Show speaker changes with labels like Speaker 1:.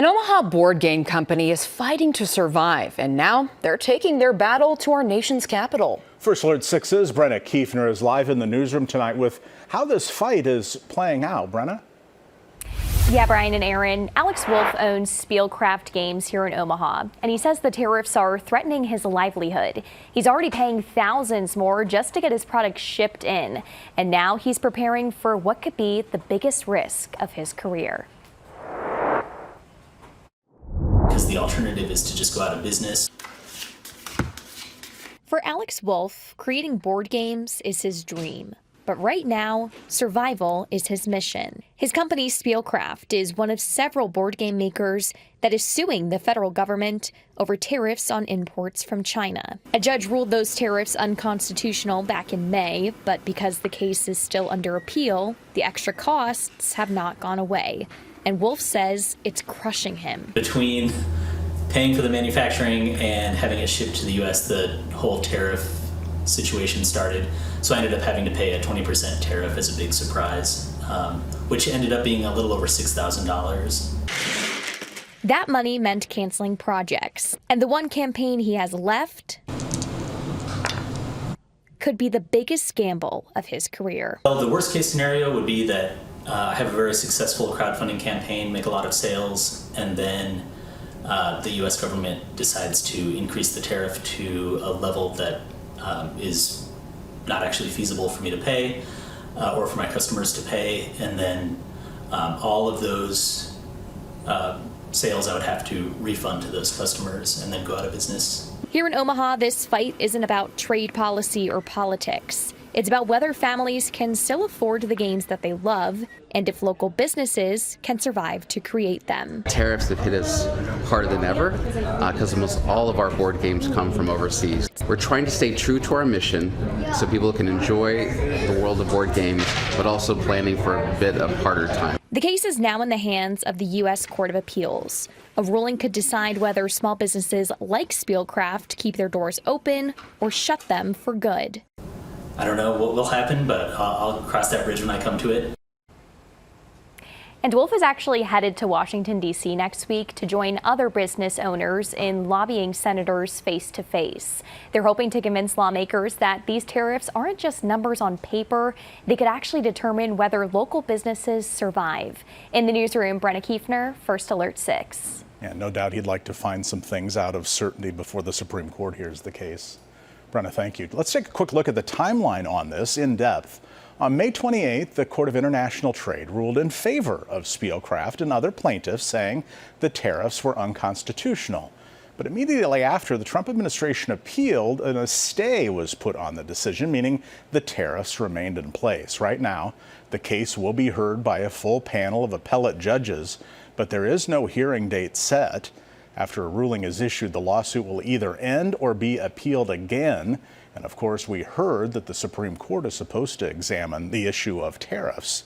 Speaker 1: An Omaha board game company is fighting to survive, and now they're taking their battle to our nation's capital.
Speaker 2: First Alert 6's Brenna Kiefner is live in the newsroom tonight with how this fight is playing out. Brenna?
Speaker 3: Yeah, Brian and Aaron, Alex Wolf owns Spielcraft Games here in Omaha, and he says the tariffs are threatening his livelihood. He's already paying thousands more just to get his product shipped in, and now he's preparing for what could be the biggest risk of his career.
Speaker 4: Because the alternative is to just go out of business.
Speaker 3: For Alex Wolf, creating board games is his dream. But right now, survival is his mission. His company, Spielcraft, is one of several board game makers that is suing the federal government over tariffs on imports from China. A judge ruled those tariffs unconstitutional back in May, but because the case is still under appeal, the extra costs have not gone away. And Wolf says it's crushing him.
Speaker 4: Between paying for the manufacturing and having it shipped to the U.S., the whole tariff situation started. So I ended up having to pay a 20% tariff as a big surprise, which ended up being a little over $6,000.
Speaker 3: That money meant canceling projects. And the one campaign he has left could be the biggest gamble of his career.
Speaker 4: Well, the worst case scenario would be that I have a very successful crowdfunding campaign, make a lot of sales, and then the U.S. government decides to increase the tariff to a level that is not actually feasible for me to pay or for my customers to pay, and then all of those sales I would have to refund to those customers and then go out of business.
Speaker 3: Here in Omaha, this fight isn't about trade policy or politics. It's about whether families can still afford the games that they love and if local businesses can survive to create them.
Speaker 5: Tariffs have hit us harder than ever because almost all of our board games come from overseas. We're trying to stay true to our mission so people can enjoy the world of board games, but also planning for a bit of harder time.
Speaker 3: The case is now in the hands of the U.S. Court of Appeals. A ruling could decide whether small businesses like Spielcraft keep their doors open or shut them for good.
Speaker 4: I don't know what will happen, but I'll cross that bridge when I come to it.
Speaker 3: And Wolf is actually headed to Washington, D.C. next week to join other business owners in lobbying senators face-to-face. They're hoping to convince lawmakers that these tariffs aren't just numbers on paper. They could actually determine whether local businesses survive. In the newsroom, Brenna Kiefner, First Alert 6.
Speaker 2: Yeah, no doubt he'd like to find some things out of certainty before the Supreme Court hears the case. Brenna, thank you. Let's take a quick look at the timeline on this in depth. On May 28th, the Court of International Trade ruled in favor of Spielcraft and other plaintiffs, saying the tariffs were unconstitutional. But immediately after, the Trump administration appealed and a stay was put on the decision, meaning the tariffs remained in place. Right now, the case will be heard by a full panel of appellate judges, but there is no hearing date set. After a ruling is issued, the lawsuit will either end or be appealed again. And of course, we heard that the Supreme Court is supposed to examine the issue of tariffs.